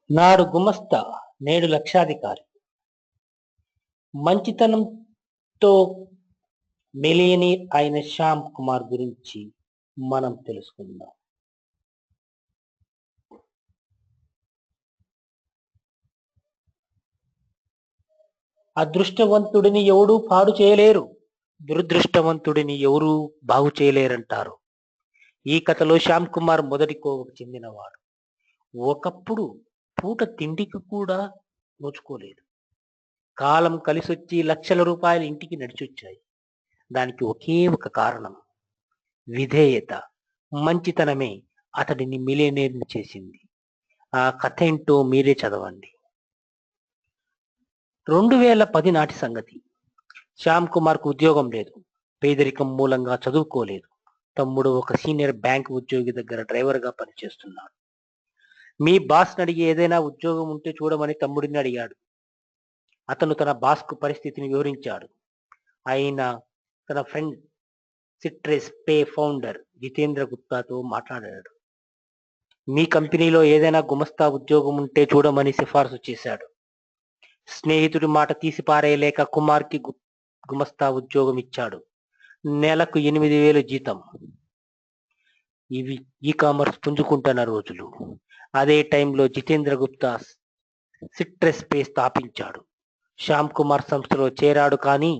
నాడు గుమస్తా నేడు లక్షాధికారి. మంచితనంతో మిలియనీర్ అయిన శ్యామ్ కుమార్ గురించి మనం తెలుసుకుందాం. అదృష్టవంతుడిని ఎవడూ పాడు చేయలేరు, దురదృష్టవంతుడిని ఎవరూ బాగు చేయలేరంటారు. ఈ కథలో శ్యామ్ కుమార్ మొదటి కోవకు చెందినవాడు. ఒకప్పుడు పూట తిండికి కూడా నోచుకోలేదు. కాలం కలిసొచ్చి లక్షల రూపాయలు ఇంటికి నడిచొచ్చాయి. దానికి ఒకే ఒక కారణం, విధేయత. మంచితనమే అతడిని మిలియనేర్ని చేసింది. ఆ కథ ఏంటో మీరే చదవండి. 2010 నాటి సంగతి. శ్యామ్ కుమార్కు ఉద్యోగం లేదు. పేదరికం మూలంగా చదువుకోలేదు. తమ్ముడు ఒక సీనియర్ బ్యాంక్ ఉద్యోగి దగ్గర డ్రైవర్గా పనిచేస్తున్నాడు. మీ బాస్ని అడిగి ఏదైనా ఉద్యోగం ఉంటే చూడమని తమ్ముడిని అడిగాడు. అతను తన బాస్కు పరిస్థితిని వివరించాడు. ఆయన తన ఫ్రెండ్ సిట్రెస్ పే ఫౌండర్ జితేంద్ర గుప్తాతో మాట్లాడాడు. మీ కంపెనీలో ఏదైనా గుమస్తా ఉద్యోగం ఉంటే చూడమని సిఫార్సు చేశాడు. స్నేహితుడి మాట తీసి పారేయలేక కుమార్కి గుమస్తా ఉద్యోగం ఇచ్చాడు. నెలకు 8,000 జీతం. ఇవి ఈ-కామర్స్ పుంజుకుంటున్న రోజులు. అదే టైంలో జితేంద్ర గుప్తా సిట్రెస్ పే స్థాపించాడు. శ్యామ్ కుమార్ సంస్థలో చేరాడు, కానీ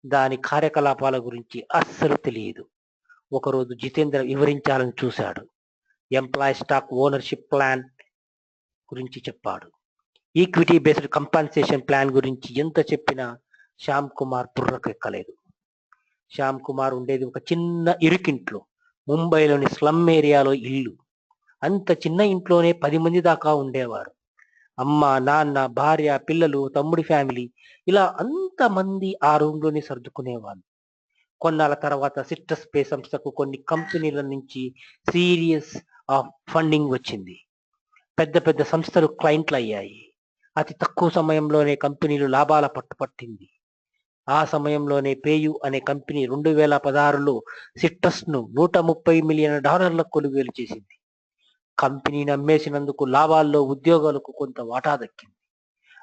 దాని కార్యకలాపాల గురించి అస్సలు తెలియదు. ఒకరోజు జితేంద్ర వివరించాలని చూశాడు. ఎంప్లాయీ స్టాక్ ఓనర్షిప్ ప్లాన్ గురించి చెప్పాడు. ఈక్విటీ బేస్డ్ కంపెన్సేషన్ ప్లాన్ గురించి ఎంత చెప్పినా శ్యామ్ కుమార్ బుర్రకెక్కలేదు. శ్యామ్ కుమార్ ఉండేది ఒక చిన్న ఇరుకింట్లో, ముంబైలోని స్లమ్ ఏరియాలో ఇల్లు. అంత చిన్న ఇంట్లోనే 10 మంది దాకా ఉండేవారు. అమ్మ, నాన్న, భార్య, పిల్లలు, తమ్ముడి ఫ్యామిలీ, ఇలా అంతమంది ఆ రూమ్లోనే సర్దుకునేవాళ్ళు. కొన్నాళ్ళ తర్వాత సిట్రస్ పే సంస్థకు కొన్ని కంపెనీల నుంచి సీరియస్ ఆఫ్ ఫండింగ్ వచ్చింది. పెద్ద పెద్ద సంస్థలు క్లయింట్లు అయ్యాయి. అతి తక్కువ సమయంలోనే కంపెనీలు లాభాల పట్టుపట్టింది. ఆ సమయంలోనే పేయు అనే కంపెనీ 2016లో సిట్రస్ను $130 మిలియన్ కొనుగోలు చేసింది. కంపెనీని అమ్మేసినందుకు లాభాల్లో ఉద్యోగులకు కొంత వాటా దక్కింది.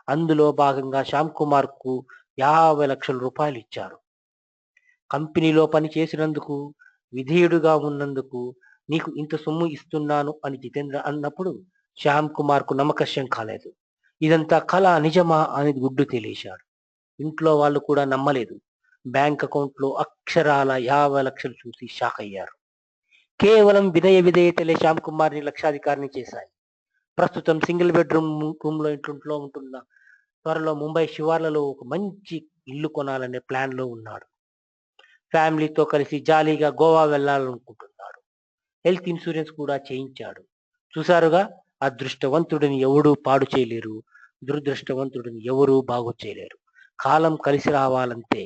అందులో భాగంగా శ్యామ్ కుమార్కు 50 లక్షల రూపాయలు ఇచ్చారు. కంపెనీలో పని చేసినందుకు, విధేయుడుగా ఉన్నందుకు నీకు ఇంత సొమ్ము ఇస్తున్నాను అని జితేంద్ర అన్నప్పుడు శ్యామ్ కుమార్కు నమ్మకం కాలేదు. ఇదంతా కళ, నిజమా అని గుడ్డు తెలిసాడు. ఇంట్లో వాళ్ళు కూడా నమ్మలేదు. బ్యాంక్ అకౌంట్లో అక్షరాల 50 లక్షలు చూసి షాక్ అయ్యారు. కేవలం విధేయతలే శ్యామ్ కుమార్ని లక్షాధికారిని చేశాయి. ప్రస్తుతం సింగిల్ బెడ్రూమ్ రూమ్లో ఇంట్లో ఉంటున్న, త్వరలో ముంబై శివార్లలో ఒక మంచి ఇల్లు కొనాలనే ప్లాన్లో ఉన్నాడు. ఫ్యామిలీతో కలిసి జాలీగా గోవా వెళ్ళాలనుకుంటున్నాడు. హెల్త్ ఇన్సూరెన్స్ కూడా చేయించాడు. చూసారుగా, అదృష్టవంతుడిని ఎవడూ పాడు చేయలేరు, దురదృష్టవంతుడిని ఎవరూ బాగు చేయలేరు. కాలం కలిసి రావాలంటే